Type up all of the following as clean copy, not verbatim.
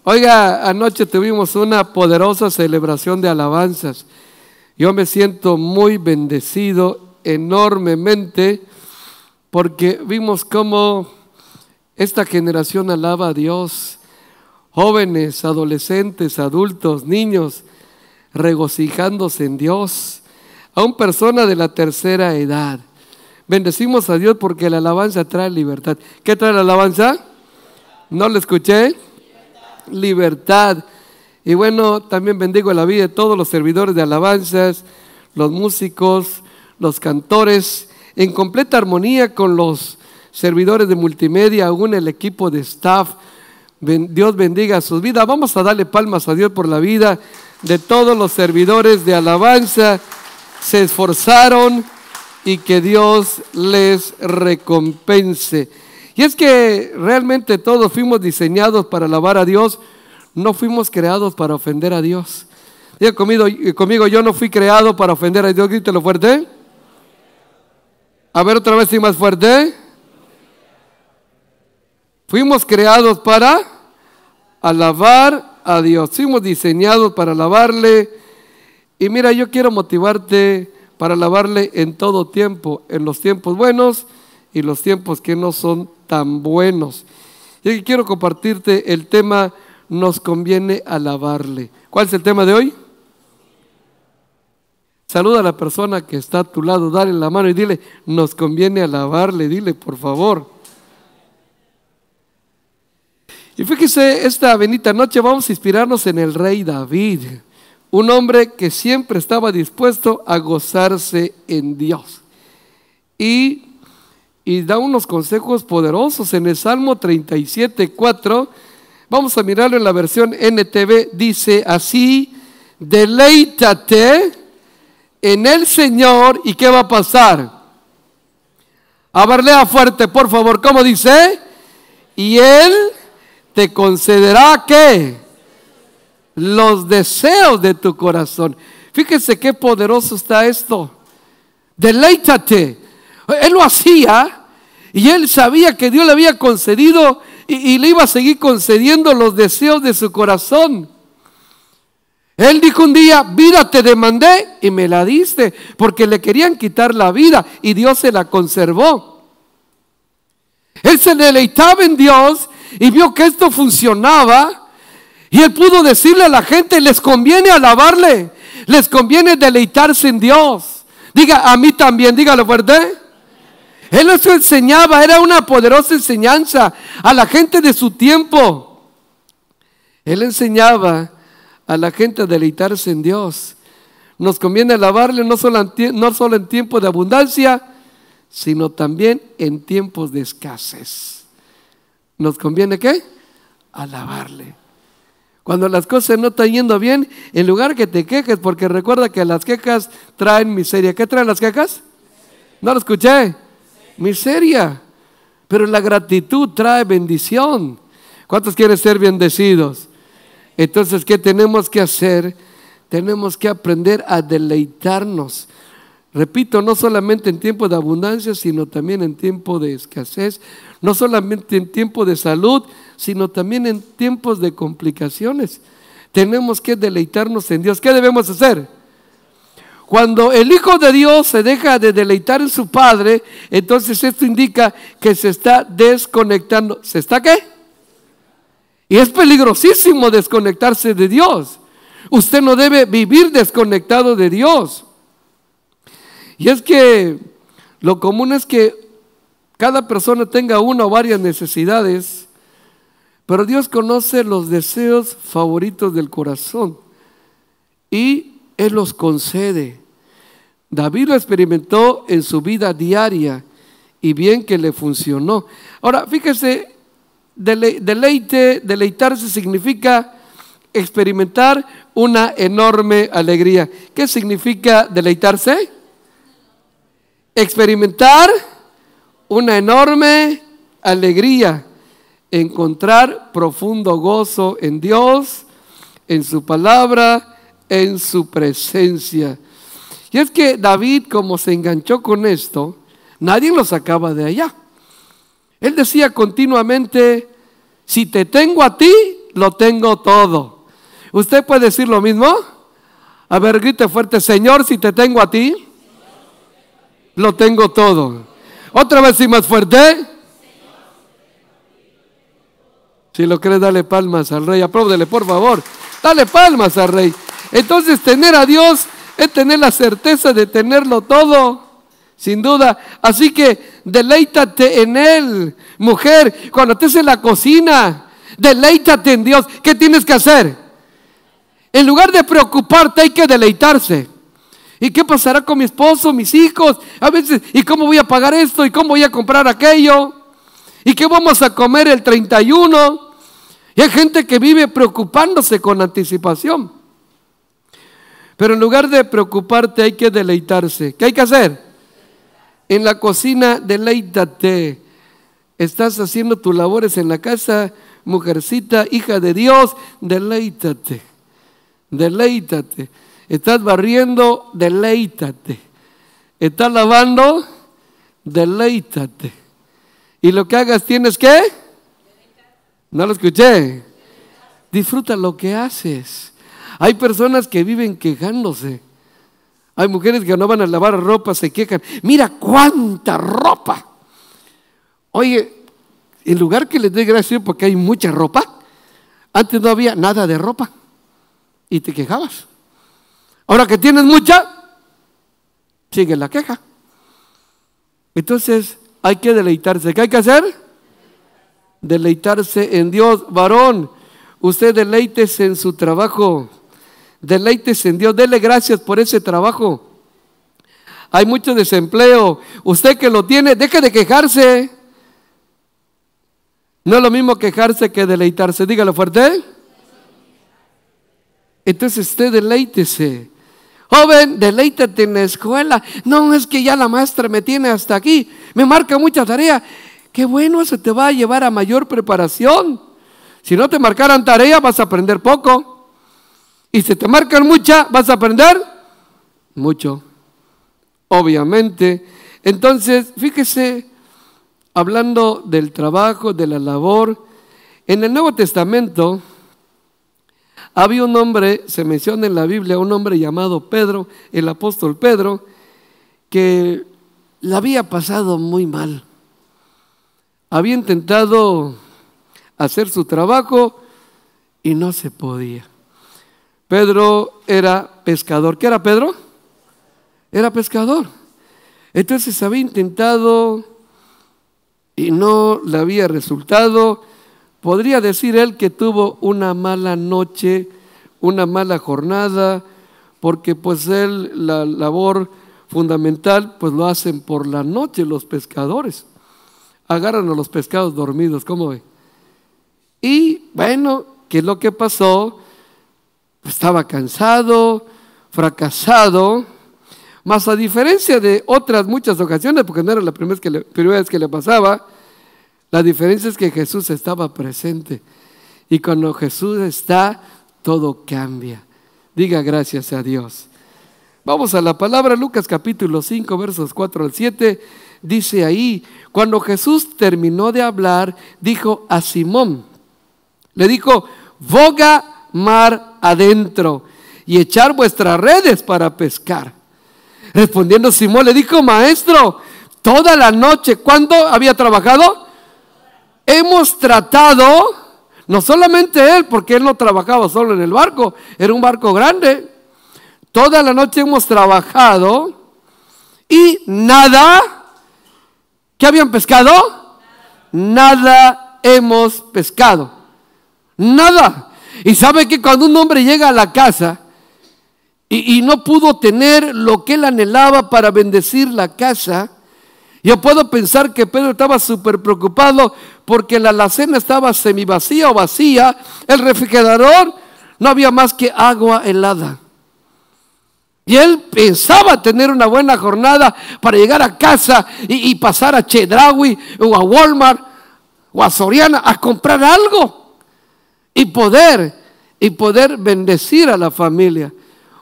Oiga, anoche tuvimos una poderosa celebración de alabanzas. Yo me siento muy bendecido enormemente porque vimos cómo esta generación alaba a Dios. Jóvenes, adolescentes, adultos, niños, regocijándose en Dios. Aún personas de la tercera edad. Bendecimos a Dios porque la alabanza trae libertad. ¿Qué trae la alabanza? ¿No lo escuché? Libertad. Y bueno, también bendigo la vida de todos los servidores de alabanzas, los músicos, los cantores, en completa armonía con los servidores de multimedia, aún el equipo de staff. Dios bendiga sus vidas. Vamos a darle palmas a Dios por la vida de todos los servidores de alabanza. Se esforzaron y que Dios les recompense. Y es que realmente todos fuimos diseñados para alabar a Dios. No fuimos creados para ofender a Dios. Diga conmigo, yo no fui creado para ofender a Dios. Grítelo fuerte. A ver otra vez y más fuerte. Fuimos creados para alabar a Dios. Fuimos diseñados para alabarle. Y mira, yo quiero motivarte para alabarle en todo tiempo, en los tiempos buenos y los tiempos que no son tan buenos. Y quiero compartirte el tema, nos conviene alabarle. ¿Cuál es el tema de hoy? Saluda a la persona que está a tu lado, dale la mano y dile, nos conviene alabarle, dile por favor. Y fíjese, esta bendita noche vamos a inspirarnos en el rey David, un hombre que siempre estaba dispuesto a gozarse en Dios. Y da unos consejos poderosos en el Salmo 37:4. Vamos a mirarlo en la versión NTV. Dice así: deleítate en el Señor. ¿Y qué va a pasar? A ver, lea fuerte, por favor. ¿Cómo dice? Y Él te concederá, ¿qué? Los deseos de tu corazón. Fíjese qué poderoso está esto. Deleítate. Él lo hacía y él sabía que Dios le había concedido y le iba a seguir concediendo los deseos de su corazón. Él dijo un día: vida te demandé y me la diste, porque le querían quitar la vida y Dios se la conservó. Él se deleitaba en Dios y vio que esto funcionaba. Y él pudo decirle a la gente: les conviene alabarle, les conviene deleitarse en Dios. Diga, a mí también, dígalo fuerte. Él eso enseñaba, era una poderosa enseñanza a la gente de su tiempo. Él enseñaba a la gente a deleitarse en Dios. Nos conviene alabarle no solo en tiempos de abundancia, sino también en tiempos de escasez. ¿Nos conviene qué? Alabarle. Cuando las cosas no están yendo bien, en lugar que te quejes, porque recuerda que las quejas traen miseria. ¿Qué traen las quejas? No lo escuché. Miseria. Pero la gratitud trae bendición. ¿Cuántos quieren ser bendecidos? Entonces, ¿qué tenemos que hacer? Tenemos que aprender a deleitarnos. Repito, no solamente en tiempo de abundancia, sino también en tiempo de escasez. No solamente en tiempo de salud, sino también en tiempos de complicaciones. Tenemos que deleitarnos en Dios. ¿Qué debemos hacer? Cuando el Hijo de Dios se deja de deleitar en su Padre, entonces esto indica que se está desconectando. ¿Se está qué? Y es peligrosísimo desconectarse de Dios. Usted no debe vivir desconectado de Dios. Y es que lo común es que cada persona tenga una o varias necesidades, pero Dios conoce los deseos favoritos del corazón y Él los concede. David lo experimentó en su vida diaria y bien que le funcionó. Ahora, fíjese, deleitarse significa experimentar una enorme alegría. ¿Qué significa deleitarse? Experimentar una enorme alegría, encontrar profundo gozo en Dios, en su palabra, en su presencia. Y es que David, como se enganchó con esto, nadie lo sacaba de allá. Él decía continuamente: si te tengo a ti, lo tengo todo. ¿Usted puede decir lo mismo? A ver, grite fuerte: Señor, si te tengo a ti, lo tengo todo. Otra vez y más fuerte. Si lo crees, dale palmas al Rey. Apláudele, por favor. Dale palmas al Rey. Entonces, tener a Dios es tener la certeza de tenerlo todo, sin duda. Así que deleítate en Él. Mujer, cuando estés en la cocina, deleítate en Dios. ¿Qué tienes que hacer? En lugar de preocuparte, hay que deleitarse. ¿Y qué pasará con mi esposo, mis hijos? A veces, ¿y cómo voy a pagar esto? ¿Y cómo voy a comprar aquello? ¿Y qué vamos a comer el 31? Y hay gente que vive preocupándose con anticipación. Pero en lugar de preocuparte, hay que deleitarse. ¿Qué hay que hacer? En la cocina, deleítate. Estás haciendo tus labores en la casa, mujercita, hija de Dios, deleítate. Deleítate. Estás barriendo, deleítate. Estás lavando, deleítate. Y lo que hagas tienes que, no lo escuché, disfruta lo que haces. Hay personas que viven quejándose. Hay mujeres que no van a lavar ropa, se quejan. Mira cuánta ropa. Oye, en lugar que les dé gracia porque hay mucha ropa, antes no había nada de ropa y te quejabas. Ahora que tienes mucha, sigue la queja. Entonces hay que deleitarse. ¿Qué hay que hacer? Deleitarse en Dios. Varón, usted deleítese en su trabajo. Deleítese en Dios, dele gracias por ese trabajo. Hay mucho desempleo. Usted que lo tiene, deje de quejarse. No es lo mismo quejarse que deleitarse. Dígalo fuerte. Entonces usted deleítese. Joven, deleítate en la escuela. No, es que ya la maestra me tiene hasta aquí, me marca mucha tarea. Qué bueno, eso te va a llevar a mayor preparación. Si no te marcaran tarea, vas a aprender poco. Y si te marcan mucha, vas a aprender mucho, obviamente. Entonces, fíjese, hablando del trabajo, de la labor, en el Nuevo Testamento había un hombre, se menciona en la Biblia, un hombre llamado Pedro, el apóstol Pedro, que la había pasado muy mal. Había intentado hacer su trabajo y no se podía. Pedro era pescador. ¿Qué era Pedro? Era pescador. Entonces había intentado y no le había resultado. Podría decir él que tuvo una mala noche, una mala jornada, porque pues él, la labor fundamental, pues lo hacen por la noche los pescadores. Agarran a los pescados dormidos, ¿cómo ve? Y bueno, ¿qué es lo que pasó? Estaba cansado, fracasado, más a diferencia de otras muchas ocasiones, porque no era la primera vez que le pasaba, la diferencia es que Jesús estaba presente. Y cuando Jesús está, todo cambia. Diga gracias a Dios. Vamos a la palabra, Lucas capítulo 5, versos 4 al 7. Dice ahí, cuando Jesús terminó de hablar, dijo a Simón, le dijo: boga mar adentro y echar vuestras redes para pescar. Respondiendo Simón le dijo: maestro, toda la noche. ¿Cuánto había trabajado? Hemos tratado, no solamente él, porque él no trabajaba solo en el barco, era un barco grande. Toda la noche hemos trabajado y nada. ¿Qué habían pescado? Nada hemos pescado. Nada. Y sabe que cuando un hombre llega a la casa y no pudo tener lo que él anhelaba para bendecir la casa, yo puedo pensar que Pedro estaba súper preocupado porque la alacena estaba semivacía o vacía, el refrigerador no había más que agua helada. Y él pensaba tener una buena jornada para llegar a casa y pasar a Chedraui o a Walmart o a Soriana a comprar algo y poder bendecir a la familia.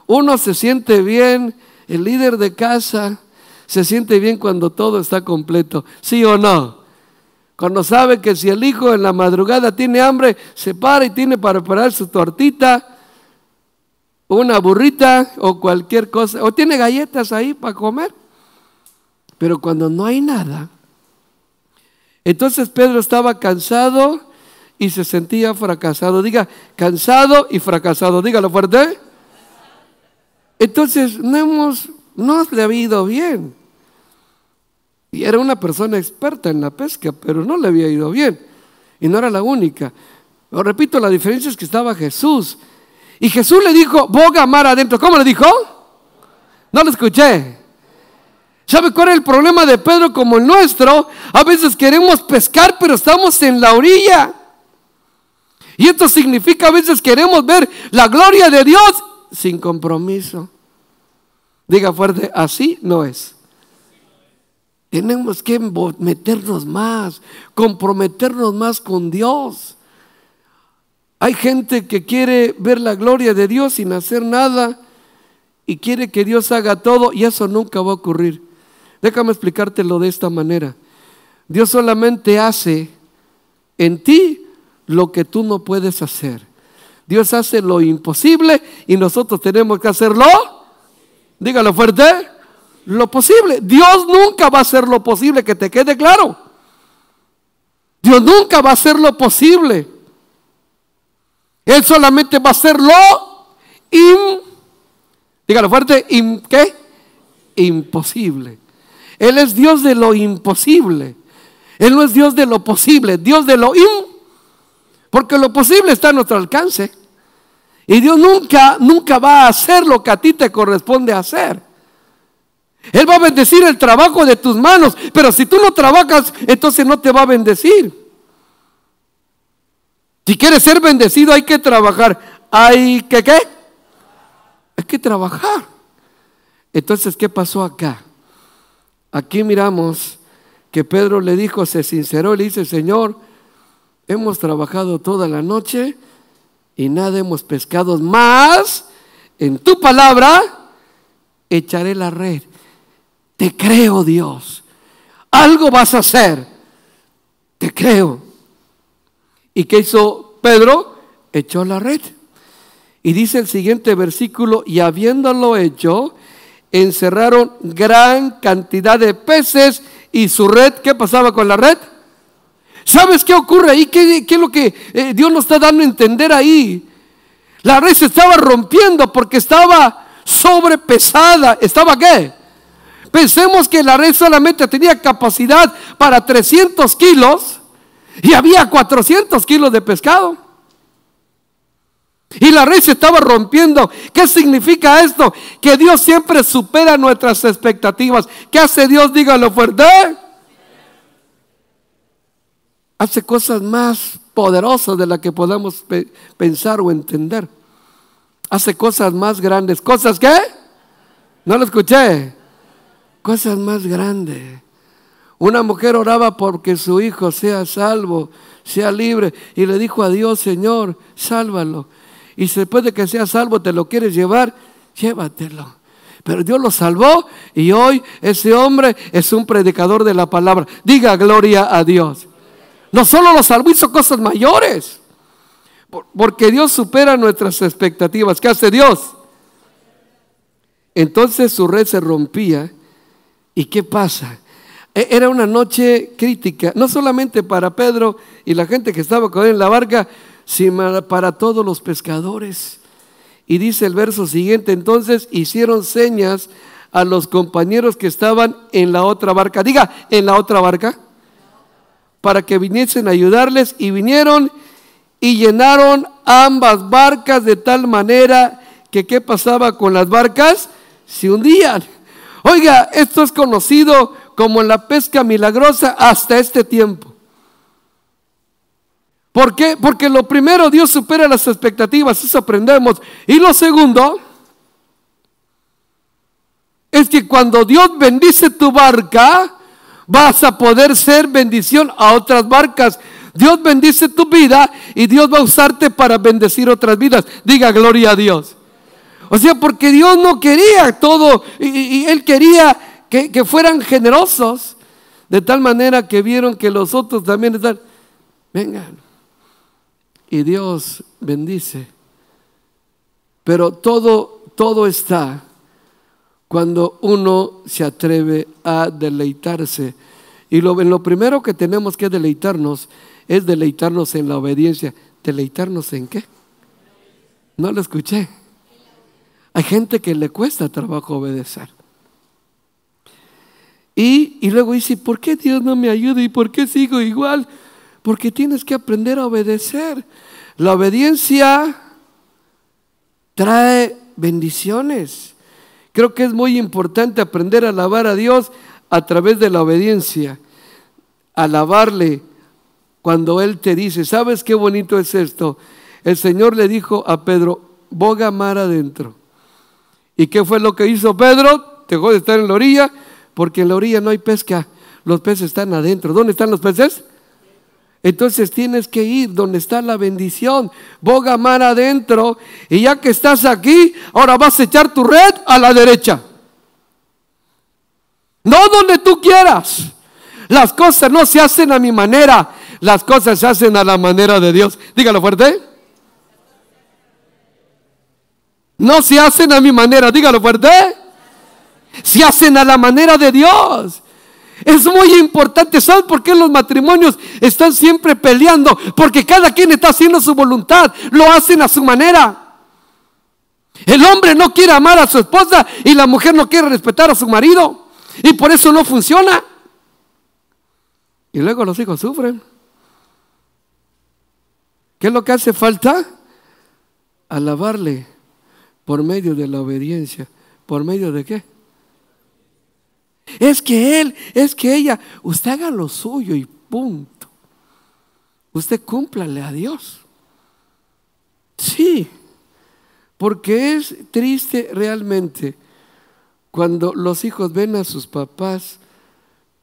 Uno se siente bien, el líder de casa se siente bien cuando todo está completo, ¿sí o no? Cuando sabe que si el hijo en la madrugada tiene hambre, se para y tiene para preparar su tortita, una burrita o cualquier cosa, o tiene galletas ahí para comer. Pero cuando no hay nada, entonces Pedro estaba cansado y se sentía fracasado. Diga, cansado y fracasado. Dígalo fuerte. Entonces no le había ido bien. Y era una persona experta en la pesca, pero no le había ido bien. Y no era la única. Lo repito, la diferencia es que estaba Jesús. Y Jesús le dijo, boga mar adentro. ¿Cómo le dijo? No lo escuché. ¿Sabe cuál es el problema de Pedro como el nuestro? A veces queremos pescar, pero estamos en la orilla. Y esto significa a veces queremos ver la gloria de Dios sin compromiso. Diga fuerte, así no es. Tenemos que meternos más, comprometernos más con Dios. Hay gente que quiere ver la gloria de Dios sin hacer nada y quiere que Dios haga todo, y eso nunca va a ocurrir. Déjame explicártelo de esta manera. Dios solamente hace en ti lo que tú no puedes hacer. Dios hace lo imposible y nosotros tenemos que hacerlo. Dígalo fuerte. Lo posible. Dios nunca va a hacer lo posible, que te quede claro. Dios nunca va a hacer lo posible. Él solamente va a hacer dígalo fuerte, ¿qué? Imposible. Él es Dios de lo imposible. Él no es Dios de lo posible, Dios de lo porque lo posible está a nuestro alcance. Y Dios nunca va a hacer lo que a ti te corresponde hacer. Él va a bendecir el trabajo de tus manos, pero si tú no trabajas, entonces no te va a bendecir. Si quieres ser bendecido, hay que trabajar. Hay que ¿qué? Hay que trabajar. Entonces, ¿qué pasó acá? Aquí miramos que Pedro le dijo, se sinceró y le dice, Señor, hemos trabajado toda la noche y nada hemos pescado, más en tu palabra echaré la red. Te creo, Dios. Algo vas a hacer. Te creo. ¿Y qué hizo Pedro? Echó la red. Y dice el siguiente versículo, y habiéndolo hecho, encerraron gran cantidad de peces y su red, ¿qué pasaba con la red? ¿Sabes qué ocurre ahí? ¿Qué es lo que Dios nos está dando a entender ahí? La red se estaba rompiendo porque estaba sobrepesada. ¿Estaba qué? Pensemos que la red solamente tenía capacidad para 300 kilos y había 400 kilos de pescado. Y la red se estaba rompiendo. ¿Qué significa esto? Que Dios siempre supera nuestras expectativas. ¿Qué hace Dios? Dígalo fuerte. Hace cosas más poderosas de las que podamos pensar o entender. Hace cosas más grandes. ¿Cosas qué? No lo escuché. Cosas más grandes. Una mujer oraba porque su hijo sea salvo, sea libre, y le dijo a Dios, Señor, sálvalo. Y después de que sea salvo, te lo quieres llevar, llévatelo. Pero Dios lo salvó y hoy ese hombre es un predicador de la palabra. Diga gloria a Dios. No solo lo salvó, hizo cosas mayores. Porque Dios supera nuestras expectativas. ¿Qué hace Dios? Entonces su red se rompía. ¿Y qué pasa? Era una noche crítica, no solamente para Pedro y la gente que estaba con él en la barca, sino para todos los pescadores. Y dice el verso siguiente, entonces hicieron señas a los compañeros que estaban en la otra barca. Diga, en la otra barca, para que viniesen a ayudarles, y vinieron y llenaron ambas barcas de tal manera que ¿qué pasaba con las barcas? Se hundían. Oiga, esto es conocido como la pesca milagrosa hasta este tiempo. ¿Por qué? Porque lo primero, Dios supera las expectativas, eso aprendemos. Y lo segundo es que cuando Dios bendice tu barca, vas a poder ser bendición a otras barcas. Dios bendice tu vida y Dios va a usarte para bendecir otras vidas. Diga gloria a Dios. O sea, porque Dios no quería todo y Él quería que fueran generosos. De tal manera que vieron que los otros también están, vengan. Y Dios bendice. Pero todo está cuando uno se atreve a deleitarse. Y lo primero que tenemos que deleitarnos es deleitarnos en la obediencia. ¿Deleitarnos en qué? No lo escuché. Hay gente que le cuesta trabajo obedecer. Y luego dice, ¿por qué Dios no me ayuda? ¿Y por qué sigo igual? Porque tienes que aprender a obedecer. La obediencia trae bendiciones. Creo que es muy importante aprender a alabar a Dios a través de la obediencia. Alabarle cuando Él te dice, ¿sabes qué bonito es esto? El Señor le dijo a Pedro, boga mar adentro. ¿Y qué fue lo que hizo Pedro? Dejó de estar en la orilla, porque en la orilla no hay pesca. Los peces están adentro. ¿Dónde están los peces? Entonces tienes que ir donde está la bendición. Boga mar adentro. Y ya que estás aquí, ahora vas a echar tu red a la derecha. No donde tú quieras. Las cosas no se hacen a mi manera. Las cosas se hacen a la manera de Dios. Dígalo fuerte. No se hacen a mi manera. Dígalo fuerte. Se hacen a la manera de Dios. Es muy importante. ¿Sabes por qué los matrimonios están siempre peleando? Porque cada quien está haciendo su voluntad. Lo hacen a su manera. El hombre no quiere amar a su esposa y la mujer no quiere respetar a su marido. Y por eso no funciona. Y luego los hijos sufren. ¿Qué es lo que hace falta? Alabarle por medio de la obediencia. ¿Por medio de qué? Es que él, es que ella. Usted haga lo suyo y punto. Usted cúmplale a Dios. Sí, porque es triste realmente cuando los hijos ven a sus papás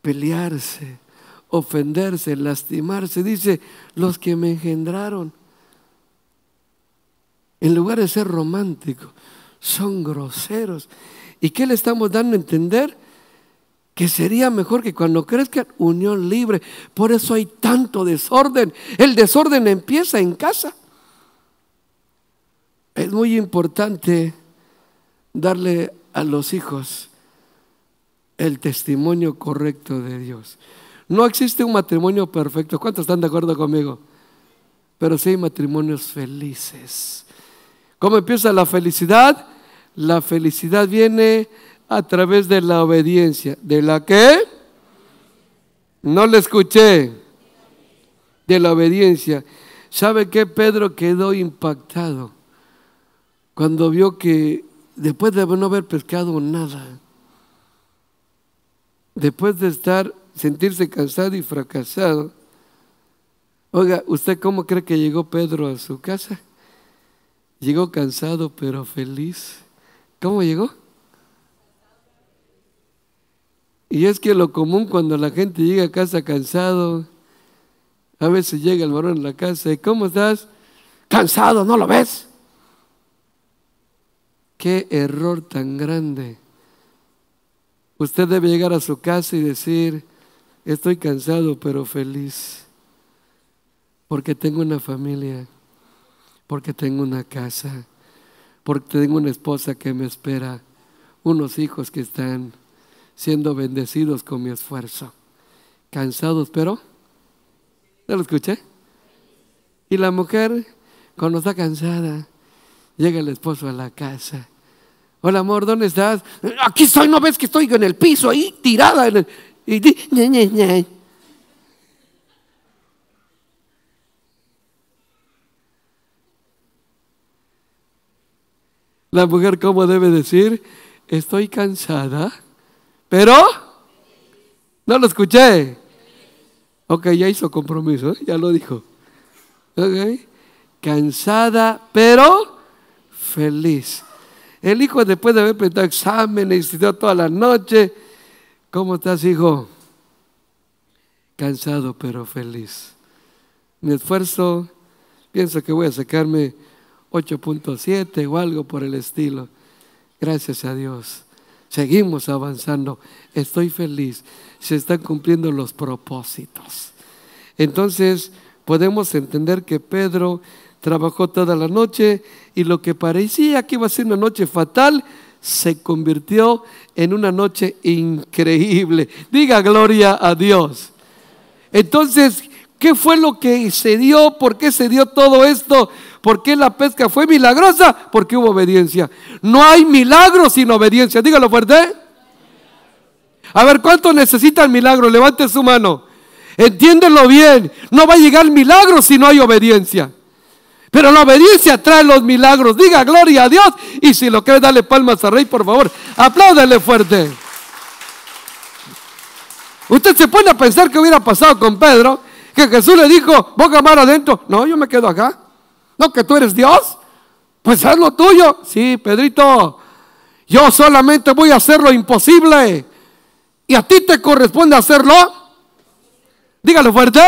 pelearse, ofenderse, lastimarse. Dice, los que me engendraron, en lugar de ser románticos, son groseros. ¿Y qué le estamos dando a entender? Que sería mejor que cuando crezcan, unión libre. Por eso hay tanto desorden. El desorden empieza en casa. Es muy importante darle a los hijos el testimonio correcto de Dios. No existe un matrimonio perfecto. ¿Cuántos están de acuerdo conmigo? Pero sí hay matrimonios felices. ¿Cómo empieza la felicidad? La felicidad viene a través de la obediencia. ¿De la qué? No le escuché. De la obediencia. ¿Sabe qué? Pedro quedó impactado cuando vio que después de no haber pescado nada, después de sentirse cansado y fracasado. Oiga, ¿usted cómo cree que llegó Pedro a su casa? Llegó cansado pero feliz. ¿Cómo llegó? Y es que lo común cuando la gente llega a casa cansado, a veces llega el varón en la casa y ¿cómo estás? Cansado, ¿no lo ves? Qué error tan grande. Usted debe llegar a su casa y decir, estoy cansado pero feliz, porque tengo una familia, porque tengo una casa, porque tengo una esposa que me espera, unos hijos que están siendo bendecidos con mi esfuerzo. Cansados pero, ¿no lo escuché? Y la mujer, cuando está cansada, llega el esposo a la casa. Hola amor, ¿dónde estás? Aquí estoy, ¿no ves que estoy en el piso ahí, tirada en el... Y la mujer, ¿cómo debe decir? Estoy cansada, pero no lo escuché. Ok, ya hizo compromiso, ya lo dijo. Ok, cansada, pero feliz. El hijo, después de haber presentado exámenes, estudió toda la noche. ¿Cómo estás, hijo? Cansado, pero feliz. Mi esfuerzo, pienso que voy a sacarme 8.7 o algo por el estilo. Gracias a Dios. Seguimos avanzando. Estoy feliz. Se están cumpliendo los propósitos. Entonces podemos entender que Pedro trabajó toda la noche y lo que parecía que iba a ser una noche fatal se convirtió en una noche increíble. Diga gloria a Dios. Entonces, ¿qué fue lo que se dio? ¿Por qué se dio todo esto? ¿Por qué la pesca fue milagrosa? Porque hubo obediencia. No hay milagro sin obediencia. Dígalo fuerte. A ver, ¿cuántos necesitan milagro? Levante su mano. Entiéndelo bien. No va a llegar milagro si no hay obediencia. Pero la obediencia trae los milagros. Diga gloria a Dios. Y si lo cree, dale palmas al Rey, por favor. Apláudale fuerte. Usted se pone a pensar qué hubiera pasado con Pedro, que Jesús le dijo, boca mar adentro. No, yo me quedo acá. No, que tú eres Dios. Pues haz lo tuyo. Sí, Pedrito, yo solamente voy a hacer lo imposible. Y a ti te corresponde hacerlo. Dígalo fuerte.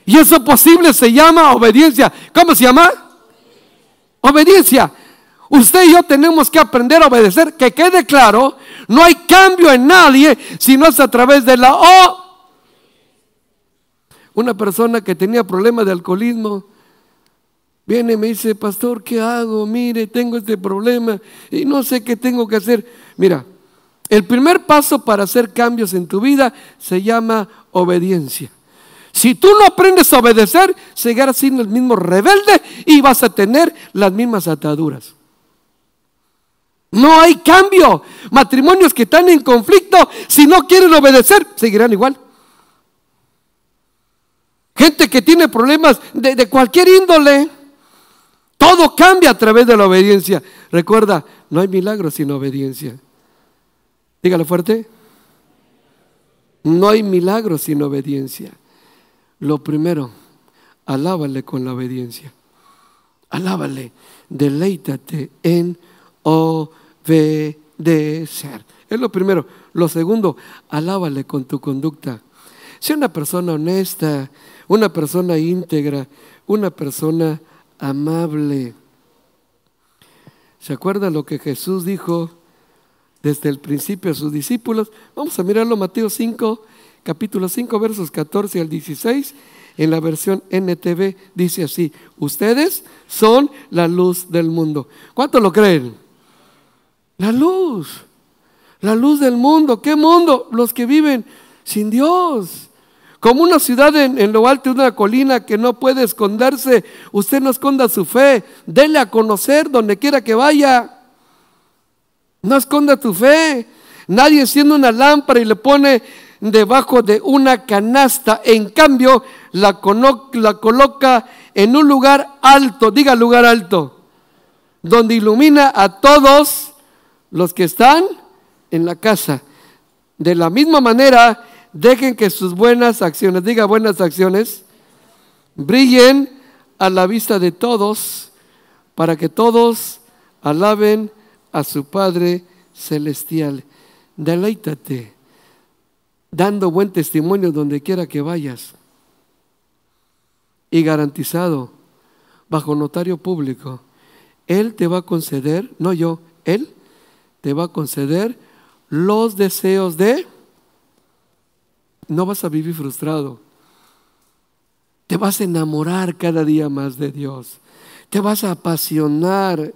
Y eso posible se llama obediencia. ¿Cómo se llama? Obediencia. Usted y yo tenemos que aprender a obedecer. Que quede claro, no hay cambio en nadie si no es a través de la Una persona que tenía problemas de alcoholismo viene y me dice, pastor, ¿qué hago? Mire, tengo este problema y no sé qué tengo que hacer. Mira, el primer paso para hacer cambios en tu vida se llama obediencia. Si tú no aprendes a obedecer, seguirás siendo el mismo rebelde y vas a tener las mismas ataduras. No hay cambio. Matrimonios que están en conflicto, si no quieren obedecer, seguirán igual. Gente que tiene problemas de cualquier índole. Todo cambia a través de la obediencia. Recuerda, no hay milagro sin obediencia. Dígalo fuerte. No hay milagro sin obediencia. Lo primero, alábale con la obediencia. Alábale, deleítate en obedecer. Es lo primero. Lo segundo, alábale con tu conducta. Sea una persona honesta, una persona íntegra, una persona amable. ¿Se acuerda lo que Jesús dijo desde el principio a sus discípulos? Vamos a mirarlo, Mateo 5, capítulo 5, versos 14 al 16. En la versión NTV dice así: ustedes son la luz del mundo. ¿Cuántos lo creen? La luz del mundo. ¿Qué mundo? Los que viven sin Dios. Como una ciudad en lo alto de una colina que no puede esconderse. Usted no esconda su fe, dele a conocer donde quiera que vaya. No esconda tu fe. Nadie enciende una lámpara y le pone debajo de una canasta. En cambio, la coloca en un lugar alto. Diga lugar alto, donde ilumina a todos los que están en la casa. De la misma manera, dejen que sus buenas acciones, diga buenas acciones, brillen a la vista de todos, para que todos alaben a su Padre Celestial. Deleítate dando buen testimonio donde quiera que vayas. Y garantizado, bajo notario público, Él te va a conceder, no yo, Él te va a conceder los deseos de... No vas a vivir frustrado. Te vas a enamorar cada día más de Dios. Te vas a apasionar.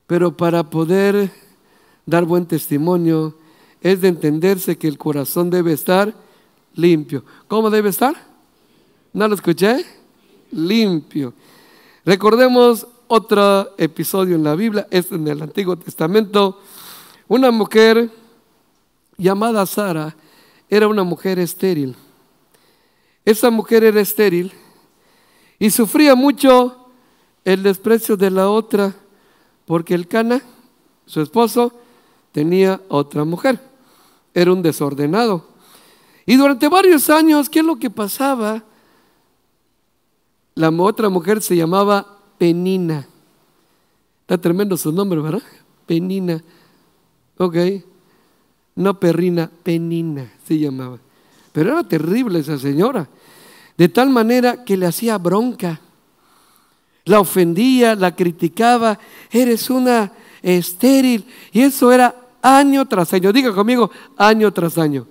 Pero para poder dar buen testimonio, es de entenderse que el corazón debe estar limpio. ¿Cómo debe estar? ¿No lo escuché? Limpio. Recordemos otro episodio en la Biblia, es en el Antiguo Testamento. Una mujer llamada Sara era una mujer estéril. Esa mujer era estéril y sufría mucho el desprecio de la otra, porque Elcana, su esposo, tenía otra mujer. Era un desordenado. Y durante varios años, ¿qué es lo que pasaba? La otra mujer se llamaba Penina. Está tremendo su nombre, ¿verdad? Penina. Ok. No Perrina, Penina se llamaba. Pero era terrible esa señora. De tal manera que le hacía bronca. La ofendía, la criticaba. Eres una estéril. Y eso era año tras año. Diga conmigo, año tras año.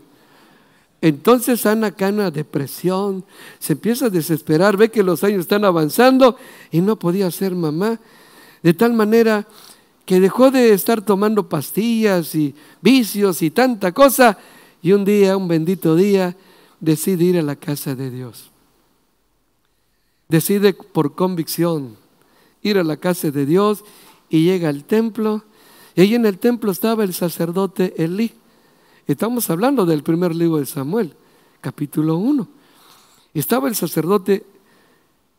Entonces Ana cae en una depresión, se empieza a desesperar, ve que los años están avanzando y no podía ser mamá. De tal manera que dejó de estar tomando pastillas y vicios y tanta cosa. Y un día, un bendito día, decide ir a la casa de Dios. Decide por convicción ir a la casa de Dios y llega al templo. Y ahí en el templo estaba el sacerdote Elí. Estamos hablando del primer libro de Samuel, capítulo 1. Estaba el sacerdote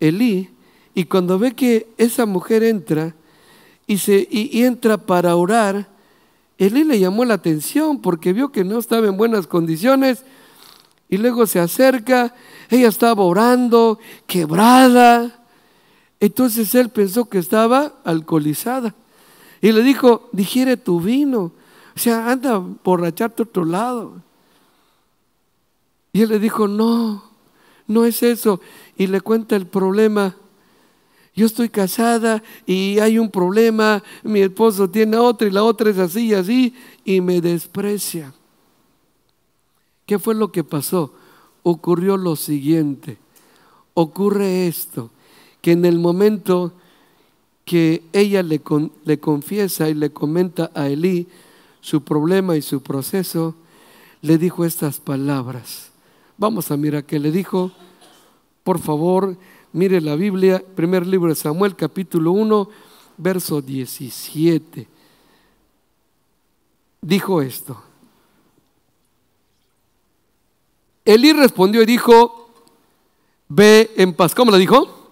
Elí, y cuando ve que esa mujer entra y entra para orar, Elí le llamó la atención porque vio que no estaba en buenas condiciones, y luego se acerca. Ella estaba orando, quebrada. Entonces él pensó que estaba alcoholizada y le dijo: digiere tu vino, o sea, anda a borracharte a otro lado. Y él le dijo: no, no es eso. Y le cuenta el problema: yo estoy casada y hay un problema, mi esposo tiene otra y la otra es así y así, y me desprecia. ¿Qué fue lo que pasó? Ocurrió lo siguiente. Ocurre esto, que en el momento que ella le confiesa y le comenta a Elí su problema y su proceso, le dijo estas palabras. Vamos a mirar qué le dijo. Por favor, mire la Biblia, primer libro de Samuel, capítulo 1, verso 17. Dijo esto: Elí respondió y dijo: ve en paz. ¿Cómo le dijo?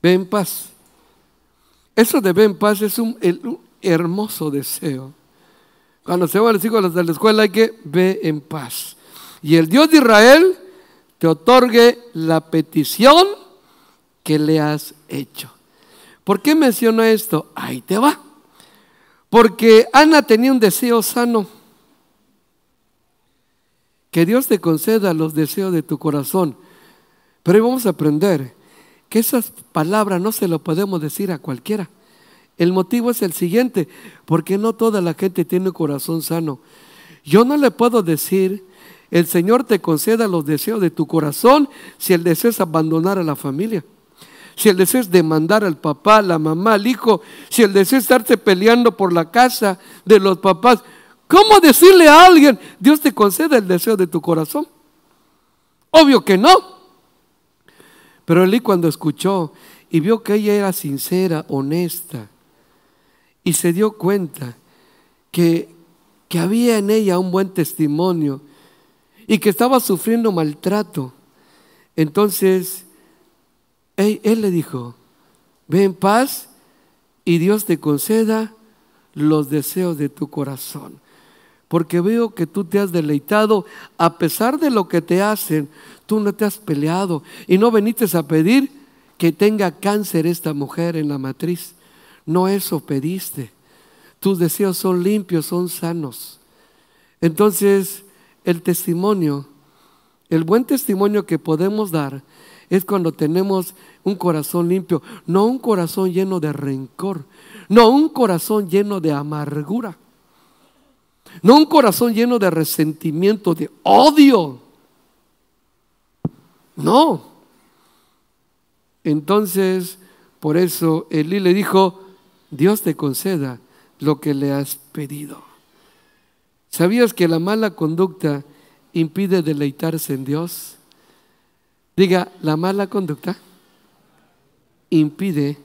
Ve en paz. Eso de ve en paz es un hermoso deseo. Cuando se van los hijos de la escuela hay que ve en paz. Y el Dios de Israel te otorgue la petición que le has hecho. ¿Por qué menciona esto? Ahí te va. Porque Ana tenía un deseo sano. Que Dios te conceda los deseos de tu corazón. Pero hoy vamos a aprender que esas palabras no se lo podemos decir a cualquiera. El motivo es el siguiente: porque no toda la gente tiene un corazón sano. Yo no le puedo decir: el Señor te conceda los deseos de tu corazón, si el deseo es abandonar a la familia, si el deseo es demandar al papá, la mamá, al hijo, si el deseo es estarse peleando por la casa de los papás. ¿Cómo decirle a alguien: Dios te conceda el deseo de tu corazón? Obvio que no. Pero Elí, cuando escuchó y vio que ella era sincera, honesta, y se dio cuenta que había en ella un buen testimonio y que estaba sufriendo maltrato, entonces él le dijo: ve en paz y Dios te conceda los deseos de tu corazón. Porque veo que tú te has deleitado, a pesar de lo que te hacen, tú no te has peleado y no viniste a pedir que tenga cáncer esta mujer en la matriz. No, eso pediste. Tus deseos son limpios, son sanos. Entonces, el testimonio, el buen testimonio que podemos dar es cuando tenemos un corazón limpio, no un corazón lleno de rencor, no un corazón lleno de amargura, no un corazón lleno de resentimiento, de odio. No. Entonces, por eso Elí le dijo: Dios te conceda lo que le has pedido. ¿Sabías que la mala conducta impide deleitarse en Dios? Diga: la mala conducta impide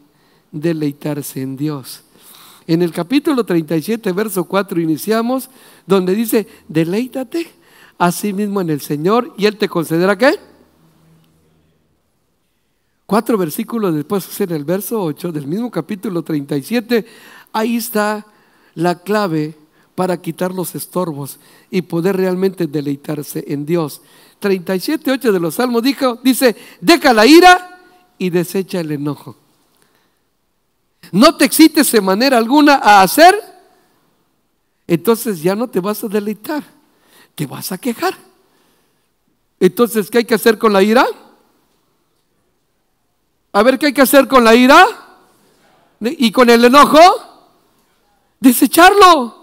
deleitarse en Dios. En el capítulo 37, verso 4 iniciamos, donde dice: deleítate a sí mismo en el Señor y Él te concederá ¿qué? 4 versículos después, en el verso 8 del mismo capítulo 37, ahí está la clave para quitar los estorbos y poder realmente deleitarse en Dios. 37:8 de los Salmos dice: deja la ira y desecha el enojo. No te excites de manera alguna a hacer, entonces ya no te vas a deleitar, te vas a quejar. Entonces, ¿qué hay que hacer con la ira? A ver, ¿qué hay que hacer con la ira? ¿Y con el enojo? Desecharlo.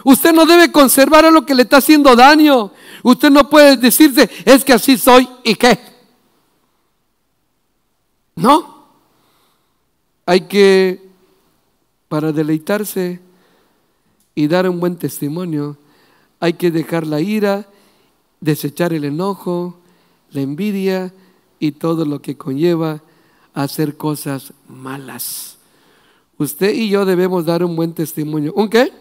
Usted no debe conservar a lo que le está haciendo daño. Usted no puede decirse, es que así soy y qué. No. Hay que, para deleitarse y dar un buen testimonio, hay que dejar la ira, desechar el enojo, la envidia y todo lo que conlleva a hacer cosas malas. Usted y yo debemos dar un buen testimonio. ¿Un qué?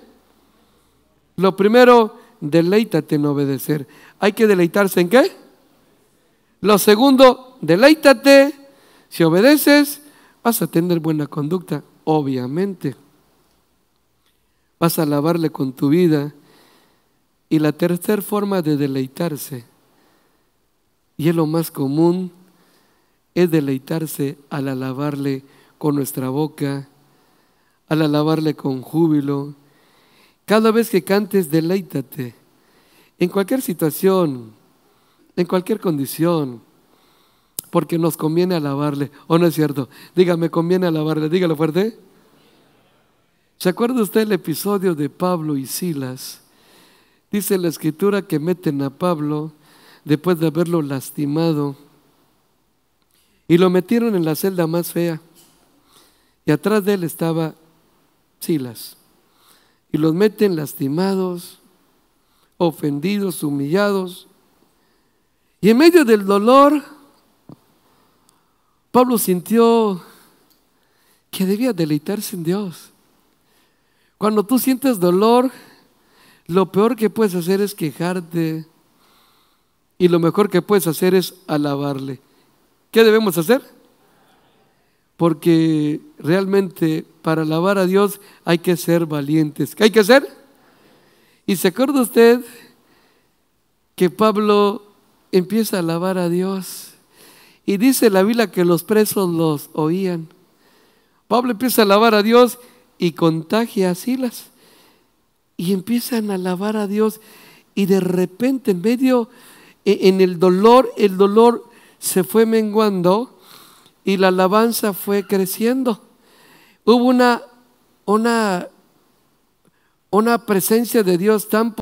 Lo primero, deleítate en obedecer. Hay que deleitarse en qué. Lo segundo, deleítate. Si obedeces, vas a tener buena conducta, obviamente. Vas a alabarle con tu vida. Y la tercera forma de deleitarse, y es lo más común, es deleitarse al alabarle con nuestra boca, al alabarle con júbilo. Cada vez que cantes, deleítate. En cualquier situación, en cualquier condición, porque nos conviene alabarle. ¿O no es cierto? Dígame, conviene alabarle. Dígalo fuerte. ¿Se acuerda usted el episodio de Pablo y Silas? Dice la Escritura que meten a Pablo después de haberlo lastimado y lo metieron en la celda más fea. Y atrás de él estaba Silas. Y los meten lastimados, ofendidos, humillados. Y en medio del dolor, Pablo sintió que debía deleitarse en Dios. Cuando tú sientes dolor, lo peor que puedes hacer es quejarte y lo mejor que puedes hacer es alabarle. ¿Qué debemos hacer? Porque realmente para alabar a Dios hay que ser valientes. ¿Qué hay que hacer? Y se acuerda usted que Pablo empieza a alabar a Dios y dice la Biblia que los presos los oían. Pablo empieza a alabar a Dios y contagia a Silas. Y empiezan a alabar a Dios y de repente en medio, en el dolor se fue menguando y la alabanza fue creciendo. Hubo una presencia de Dios tan